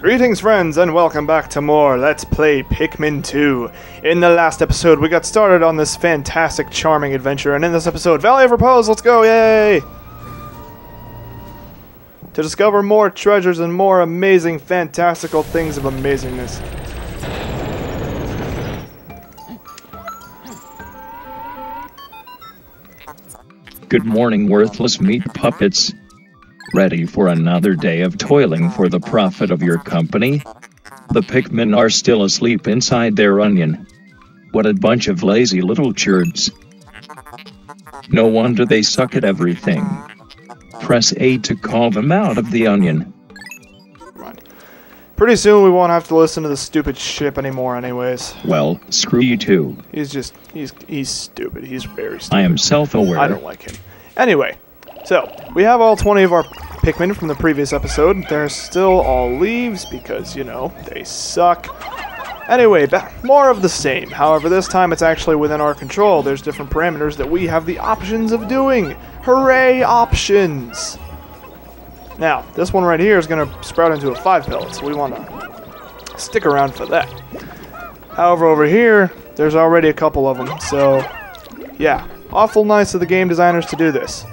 Greetings friends and welcome back to more Let's Play Pikmin 2. In the last episode we got started on this fantastic, charming adventure, and in this episode, Valley of Repose, let's go, yay! To discover more treasures and more amazing, fantastical things of amazingness. Good morning, worthless meat puppets. Ready for another day of toiling for the profit of your company? The Pikmin are still asleep inside their onion. What a bunch of lazy little churds. No wonder they suck at everything. Press A to call them out of the onion. Pretty soon we won't have to listen to the stupid ship anymore anyways. Well, screw you too. He's stupid. He's very stupid. I am self-aware. I don't like him. Anyway, so, we have all 20 of our Pikmin from the previous episode. They're still all leaves because, you know, they suck. Anyway, more of the same. However, this time it's actually within our control. There's different parameters that we have the options of doing. Hooray, options! Now, this one right here is going to sprout into a 5 pellet, so we want to stick around for that. However, over here, there's already a couple of them, so yeah, awful nice of the game designers to do this.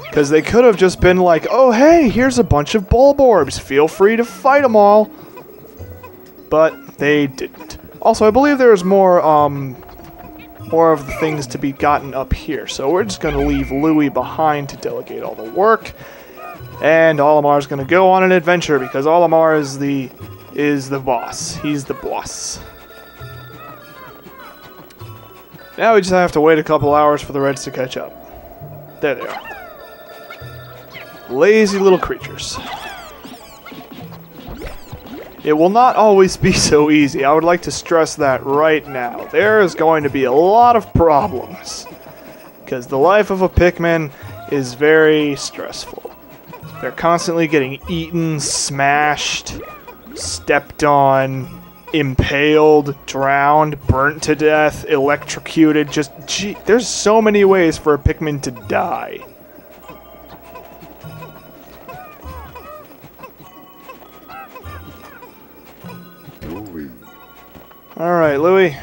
Because they could have just been like, oh hey, here's a bunch of bulb orbs, feel free to fight them all. But they didn't. Also, I believe there's more of the things to be gotten up here. So we're just going to leave Louie behind to delegate all the work. And Olimar's going to go on an adventure because Olimar is the boss. He's the boss. Now we just have to wait a couple hours for the Reds to catch up. There they are. Lazy little creatures. It will not always be so easy. I would like to stress that right now. There is going to be a lot of problems. Because the life of a Pikmin is very stressful. They're constantly getting eaten, smashed, stepped on, impaled, drowned, burnt to death, electrocuted. Gee, there's so many ways for a Pikmin to die. Alright, Louie.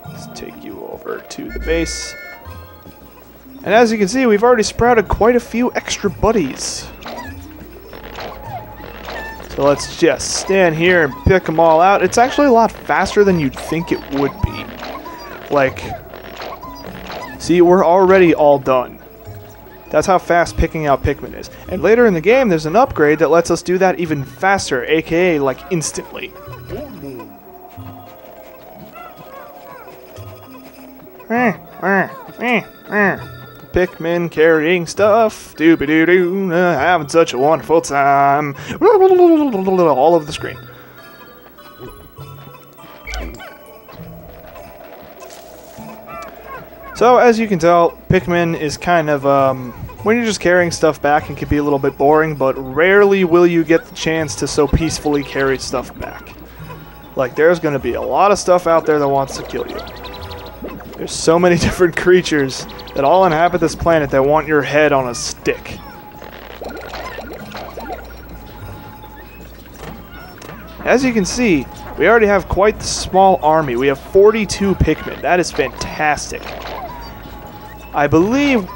Let's take you over to the base. And as you can see, we've already sprouted quite a few extra buddies. So let's just stand here and pick them all out. It's actually a lot faster than you'd think it would be. Like, see, we're already all done. That's how fast picking out Pikmin is. And later in the game, there's an upgrade that lets us do that even faster, aka like instantly. Pikmin carrying stuff, doobie-doo-doo, having such a wonderful time, all over the screen. So, as you can tell, Pikmin is kind of, when you're just carrying stuff back, it can be a little bit boring, but rarely will you get the chance to so peacefully carry stuff back. Like, there's going to be a lot of stuff out there that wants to kill you. There's so many different creatures that all inhabit this planet that want your head on a stick. As you can see, we already have quite the small army. We have 42 Pikmin. That is fantastic. I believe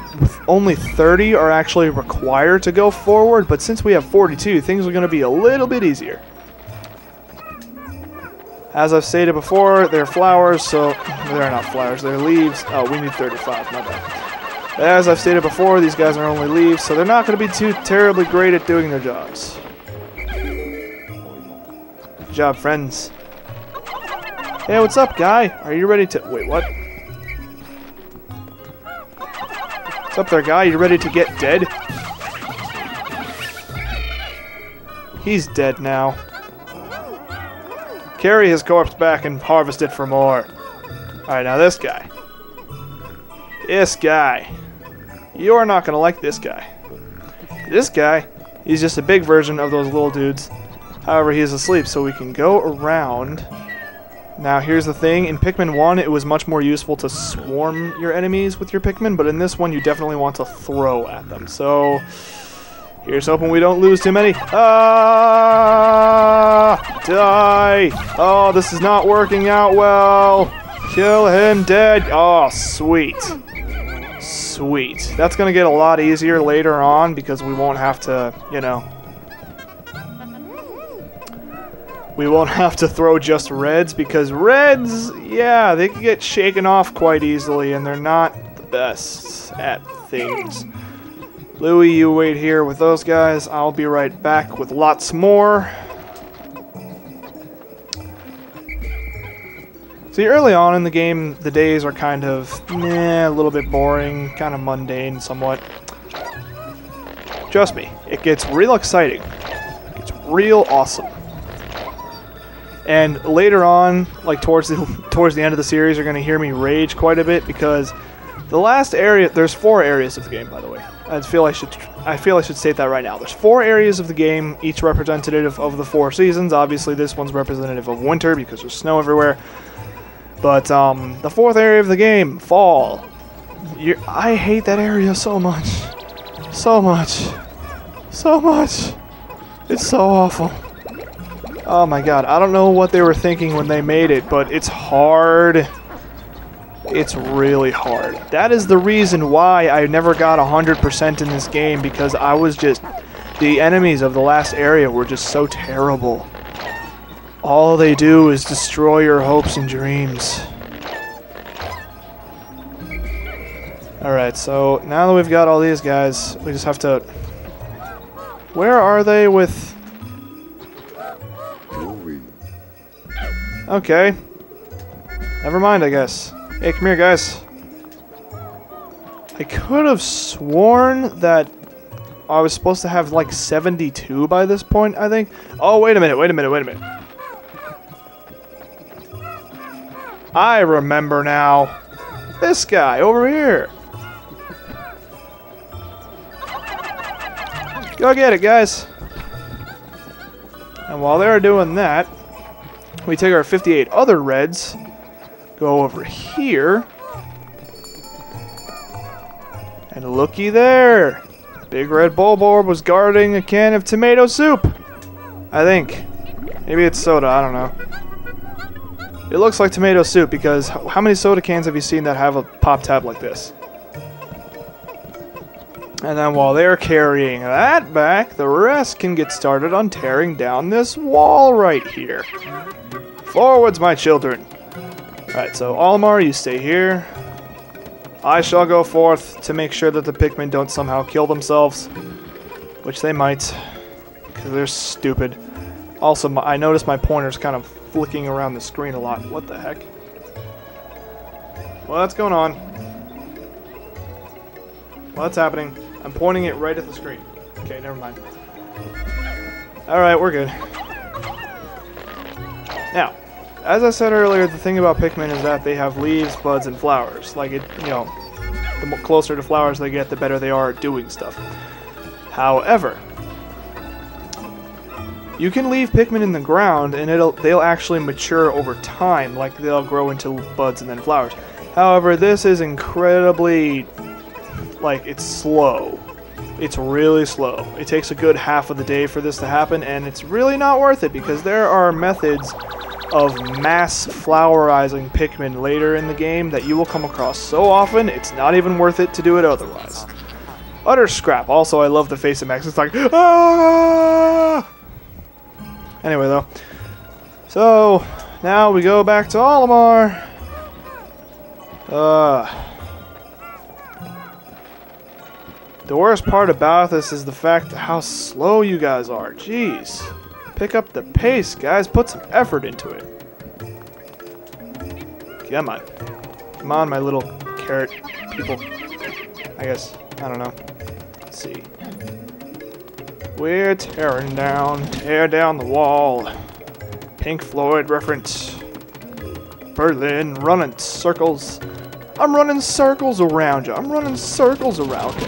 only 30 are actually required to go forward, but since we have 42, things are going to be a little bit easier. As I've stated before, they're flowers, so they're not flowers, they're leaves. Oh, we need 35, my bad. As I've stated before, these guys are only leaves, so they're not going to be too terribly great at doing their jobs. Good job, friends. Hey, what's up, guy? Are you ready to... Wait, what? What's up there, guy? You ready to get dead? He's dead now. Carry his corpse back and harvest it for more. Alright, now this guy. This guy. You are not going to like this guy. This guy, he's just a big version of those little dudes. However, he is asleep, so we can go around. Now, here's the thing. In Pikmin 1, it was much more useful to swarm your enemies with your Pikmin, but in this one, you definitely want to throw at them. So, Here's hoping we don't lose too many. Ah! Die! Oh, this is not working out well. Kill him dead. Oh, sweet. Sweet. That's going to get a lot easier later on because we won't have to, you know... We won't have to throw just reds because reds, yeah, they can get shaken off quite easily and they're not the best at things. Louie, you wait here with those guys. I'll be right back with lots more. See, early on in the game, the days are kind of, a little bit boring, kind of mundane somewhat. Trust me, it gets real exciting. It's real awesome. And later on, like towards the end of the series, you're going to hear me rage quite a bit because the last area, there's 4 areas of the game, by the way. I feel I should state that right now. There's 4 areas of the game, each representative of the 4 seasons. Obviously, this one's representative of winter because there's snow everywhere. But the 4th area of the game, fall. I hate that area so much. So much. So much. It's so awful. Oh my god, I don't know what they were thinking when they made it, but it's hard. It's really hard. That is the reason why I never got 100% in this game, because I was just... The enemies of the last area were just so terrible. All they do is destroy your hopes and dreams. Alright, so now that we've got all these guys, we just have to... Where are they with... Okay. Never mind, I guess. Hey, come here, guys. I could have sworn that I was supposed to have, like, 72 by this point, I think. Oh, wait a minute. I remember now. This guy over here. Go get it, guys. And while they're doing that, we take our 58 other reds, go over here, and looky there. Big Red Bulborb was guarding a can of tomato soup. I think. Maybe it's soda, I don't know. It looks like tomato soup because how many soda cans have you seen that have a pop tab like this? And then while they're carrying that back, the rest can get started on tearing down this wall right here. Forwards, my children. Alright, so Olimar, you stay here. I shall go forth to make sure that the Pikmin don't somehow kill themselves. Which they might. Because they're stupid. Also, I noticed my pointer's kind of flicking around the screen a lot. What the heck? What's going on? What's happening? I'm pointing it right at the screen. Okay, never mind. Alright, we're good. Now, as I said earlier, the thing about Pikmin is that they have leaves, buds, and flowers. Like, the closer to flowers they get, the better they are at doing stuff. However, you can leave Pikmin in the ground, and they'll actually mature over time. Like, they'll grow into buds and then flowers. However, this is incredibly... Like, it's slow. It's really slow. It takes a good half of the day for this to happen, and it's really not worth it, because there are methods of mass flowerizing Pikmin later in the game that you will come across so often, it's not even worth it to do it otherwise. Utter scrap. Also, I love the face of Max. It's like, ah! Anyway, though. So, now we go back to Olimar. The worst part about this is the fact how slow you guys are. Jeez. Pick up the pace, guys. Put some effort into it. Come on. Come on, my little carrot people. I guess. I don't know. Let's see. We're tear down the wall. Pink Floyd reference. Berlin, running circles. I'm running circles around you. I'm running circles around you.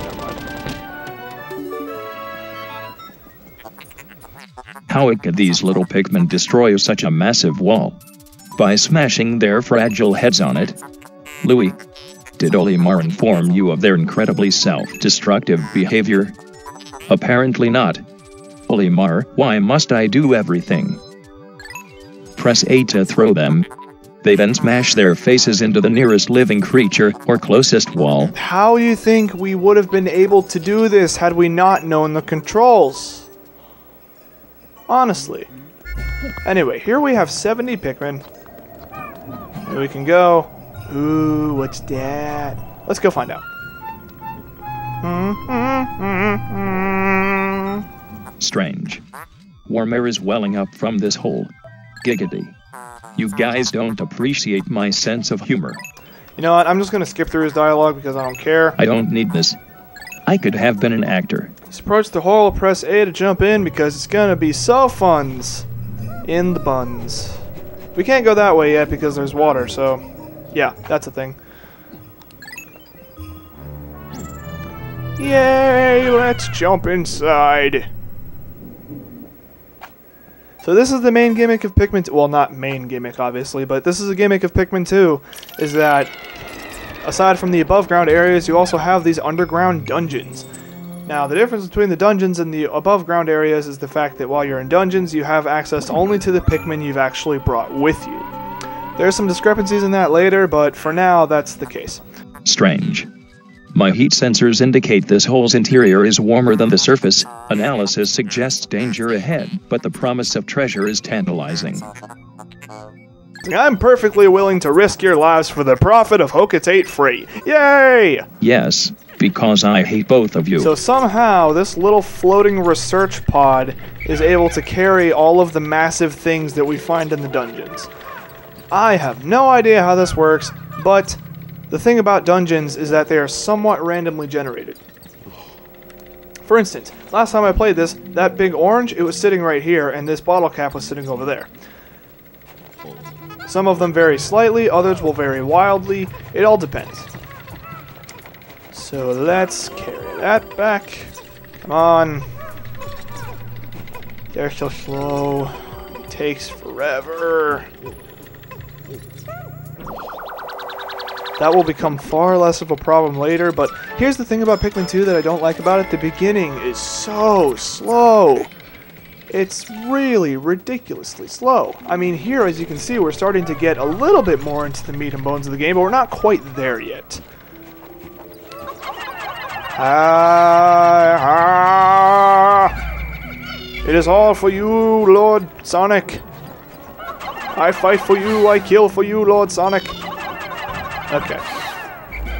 How could these little Pikmin destroy such a massive wall? By smashing their fragile heads on it. Louis, did Olimar inform you of their incredibly self-destructive behavior? Apparently not. Olimar, why must I do everything? Press A to throw them. They then smash their faces into the nearest living creature or closest wall. How do you think we would have been able to do this had we not known the controls? Honestly. Anyway, here we have 70 Pikmin. Here we can go. Ooh, what's that? Let's go find out. Strange. Warm air is welling up from this hole. Giggity. You guys don't appreciate my sense of humor. You know what? I'm just going to skip through his dialogue because I don't care. I don't need this. I could have been an actor. He's approached the hole, press A to jump in because it's going to be so funs in the buns. We can't go that way yet because there's water, so yeah, that's a thing. Yay, let's jump inside. So this is the main gimmick of Pikmin 2. Well, not main gimmick, obviously, but this is a gimmick of Pikmin 2, is that aside from the above ground areas, you also have these underground dungeons. Now, the difference between the dungeons and the above ground areas is the fact that while you're in dungeons, you have access only to the Pikmin you've actually brought with you. There's some discrepancies in that later, but for now, that's the case. Strange. My heat sensors indicate this hole's interior is warmer than the surface. Analysis suggests danger ahead, but the promise of treasure is tantalizing. I'm perfectly willing to risk your lives for the profit of Hokatate Free. Yay! Yes, because I hate both of you. So somehow, this little floating research pod is able to carry all of the massive things that we find in the dungeons. I have no idea how this works, but the thing about dungeons is that they are somewhat randomly generated. For instance, last time I played this, that big orange, it was sitting right here, and this bottle cap was sitting over there. Some of them vary slightly, others will vary wildly. It all depends. So let's carry that back. Come on. They're so slow. It takes forever. That will become far less of a problem later, but here's the thing about Pikmin 2 that I don't like about it. The beginning is so slow. It's really ridiculously slow. I mean, here, as you can see, we're starting to get a little bit more into the meat and bones of the game, but we're not quite there yet. It is all for you, Lord Sonic. I fight for you, I kill for you, Lord Sonic. Okay.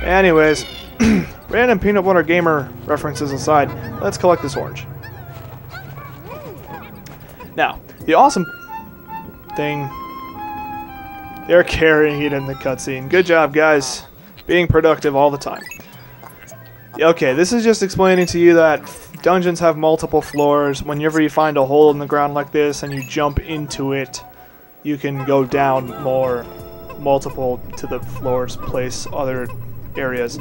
Anyways, random peanut butter gamer references aside, let's collect this orange. Now, the awesome thing, they're carrying it in the cutscene. Good job, guys. Being productive all the time. Okay, this is just explaining to you that dungeons have multiple floors. Whenever you find a hole in the ground like this and you jump into it, you can go down more, multiple to the floors, place other areas.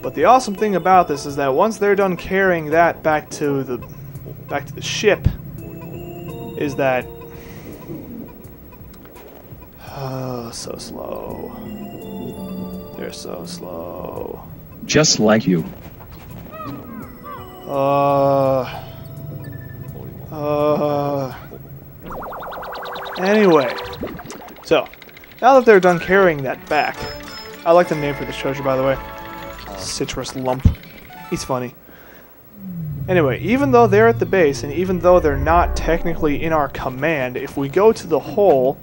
But the awesome thing about this is that once they're done carrying that back to the ship, is that oh, so slow. They're so slow. Just like you. Anyway, so now that they're done carrying that back, I like the name for this treasure, by the way. Citrus Lump. He's funny. Anyway, even though they're at the base, and even though they're not technically in our command, if we go to the hole,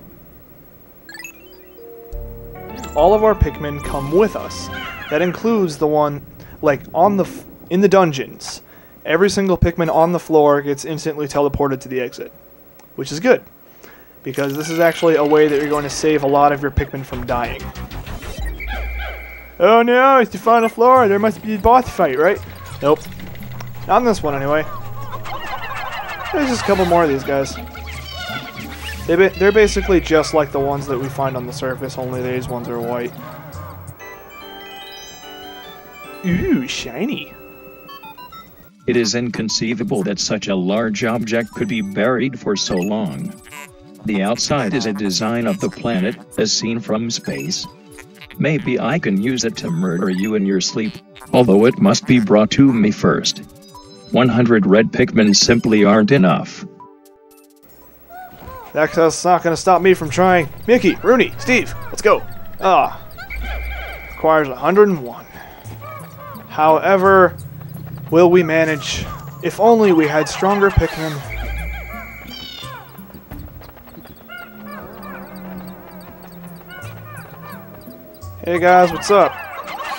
all of our Pikmin come with us. That includes the one, like, in the dungeons. Every single Pikmin on the floor gets instantly teleported to the exit, which is good, because this is actually a way that you're going to save a lot of your Pikmin from dying. Oh no, it's the final floor, there must be a boss fight, right? Nope. Not on this one, anyway. There's just a couple more of these guys. They're basically just like the ones that we find on the surface, only these ones are white. Ooh, shiny. It is inconceivable that such a large object could be buried for so long. The outside is a design of the planet, as seen from space. Maybe I can use it to murder you in your sleep, although it must be brought to me first. 100 red Pikmin simply aren't enough. That's not going to stop me from trying. Mickey, Rooney, Steve, let's go. Requires 101. However, will we manage? If only we had stronger Pikmin. Hey guys, what's up?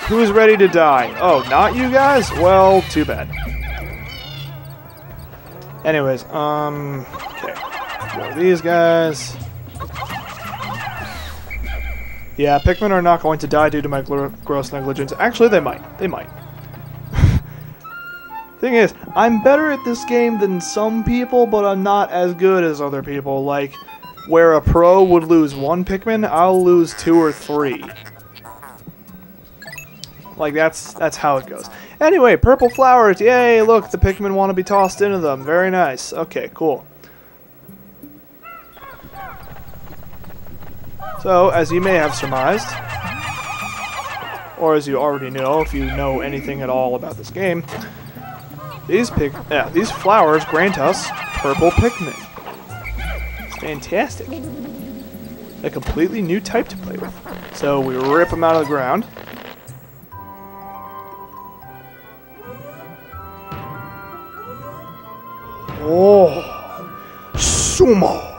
Who's ready to die? Oh, not you guys? Well, too bad. Anyways, okay. More of these guys. Yeah, Pikmin are not going to die due to my gross negligence. Actually, they might. They might. Thing is, I'm better at this game than some people, but I'm not as good as other people. Like, where a pro would lose 1 Pikmin, I'll lose 2 or 3. Like, that's how it goes. Anyway, purple flowers. Yay, look, the Pikmin want to be tossed into them. Very nice. Okay, cool. So, as you may have surmised, or as you already know if you know anything at all about this game, these flowers grant us purple Pikmin. It's fantastic. A completely new type to play with. So, we rip them out of the ground. Oh, sumo.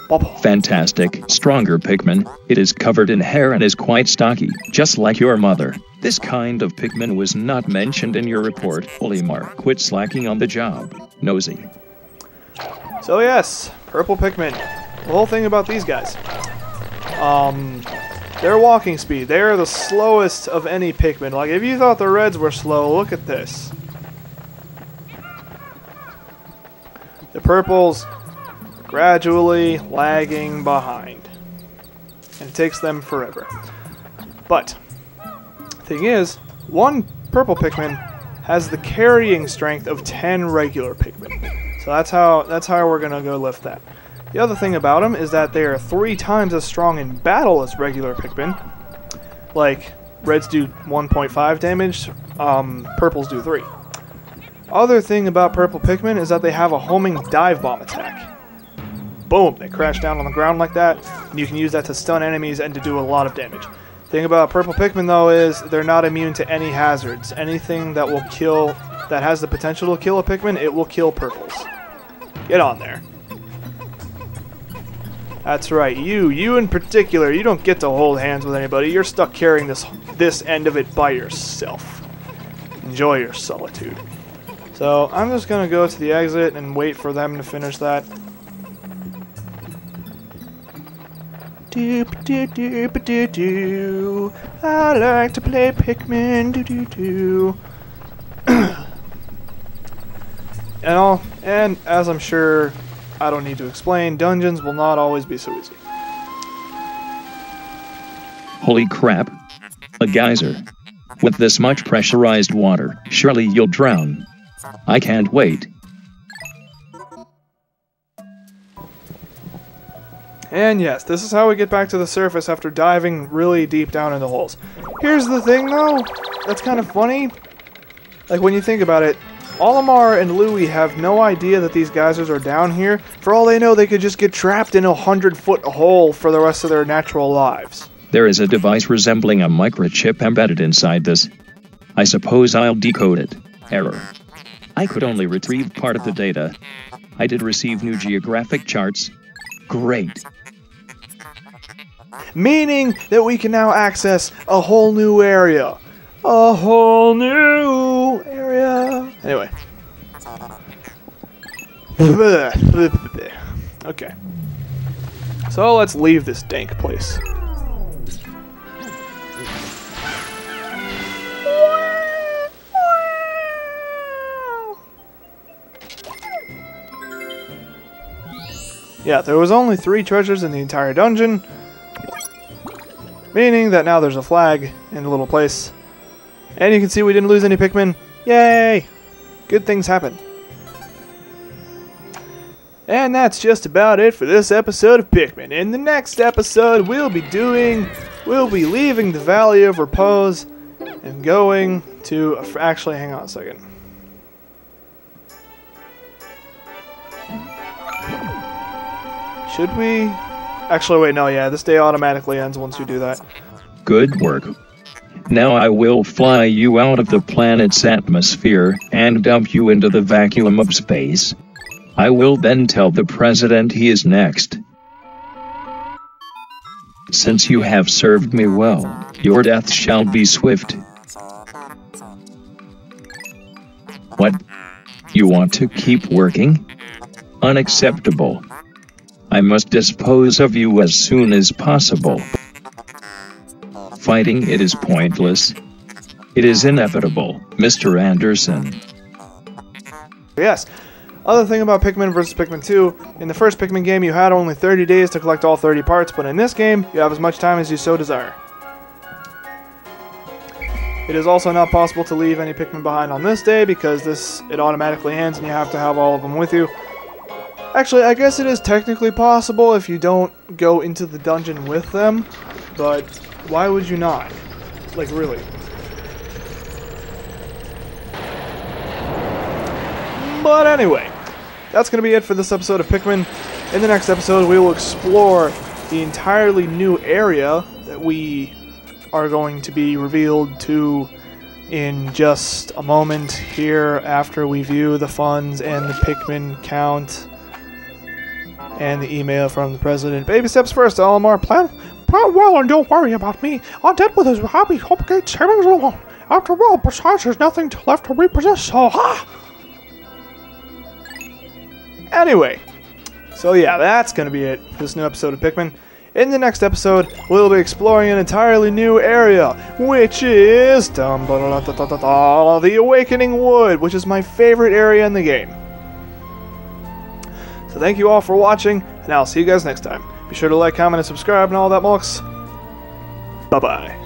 Bubble. Fantastic, stronger Pikmin. It is covered in hair and is quite stocky, just like your mother. This kind of Pikmin was not mentioned in your report. Olimar, quit slacking on the job. Nosy. So yes, purple Pikmin. The whole thing about these guys. Their walking speed. They are the slowest of any Pikmin. Like, if you thought the reds were slow, look at this. The purples gradually lagging behind. And it takes them forever. But, thing is, 1 purple Pikmin has the carrying strength of 10 regular Pikmin. So that's how we're gonna go lift that. The other thing about them is that they are 3 times as strong in battle as regular Pikmin. Like, reds do 1.5 damage, purples do 3. Other thing about purple Pikmin is that they have a homing dive bomb attack. Boom, they crash down on the ground like that, and you can use that to stun enemies and to do a lot of damage. Thing about purple Pikmin though is they're not immune to any hazards. Anything that will kill, that has the potential to kill a Pikmin, it will kill purples. Get on there. That's right, you in particular, you don't get to hold hands with anybody. You're stuck carrying this end of it by yourself. Enjoy your solitude. So, I'm just gonna go to the exit and wait for them to finish that. Doop doo doop doo doo. I like to play Pikmin. Doo doo doo. And as I'm sure I don't need to explain, dungeons will not always be so easy. Holy crap. A geyser. With this much pressurized water, surely you'll drown. I can't wait. And yes, this is how we get back to the surface after diving really deep down in the holes. Here's the thing though, that's kind of funny. Like when you think about it, Olimar and Louie have no idea that these geysers are down here. For all they know, they could just get trapped in a 100-foot hole for the rest of their natural lives. There is a device resembling a microchip embedded inside this. I suppose I'll decode it. Error. I could only retrieve part of the data. I did receive new geographic charts. Great. Meaning that we can now access a whole new area. A whole new area. Anyway. Okay. So let's leave this dank place. Yeah, there was only 3 treasures in the entire dungeon, meaning that now there's a flag in the little place. And you can see we didn't lose any Pikmin. Yay! Good things happen. And that's just about it for this episode of Pikmin. In the next episode, we'll be leaving the Valley of Repose and going to, actually, hang on a second. Should we? Actually, wait, no, yeah, this day automatically ends once you do that. Good work. Now I will fly you out of the planet's atmosphere and dump you into the vacuum of space. I will then tell the president he is next. Since you have served me well, your death shall be swift. What? You want to keep working? Unacceptable. I must dispose of you as soon as possible. Fighting it is pointless. It is inevitable, Mr. Anderson. Yes. Other thing about Pikmin vs. Pikmin 2, in the first Pikmin game you had only 30 days to collect all 30 parts, but in this game you have as much time as you so desire. It is also not possible to leave any Pikmin behind on this day because it automatically ends and you have to have all of them with you. Actually, I guess it is technically possible if you don't go into the dungeon with them, but why would you not? Like, really. But anyway, that's going to be it for this episode of Pikmin. In the next episode, we will explore the entirely new area that we are going to be revealed to in just a moment here after we view the funds and the Pikmin count and the email from the president. Baby steps first, Elamar. Plan well and don't worry about me. Undead with his hobby complicates savings alone. After all, besides, there's nothing left to repossess, so ha! Anyway, so yeah, that's going to be it for this new episode of Pikmin. In the next episode, we'll be exploring an entirely new area, which is the Awakening Wood, which is my favorite area in the game. So thank you all for watching, and I'll see you guys next time. Be sure to like, comment, and subscribe, and all that mucks. Bye-bye.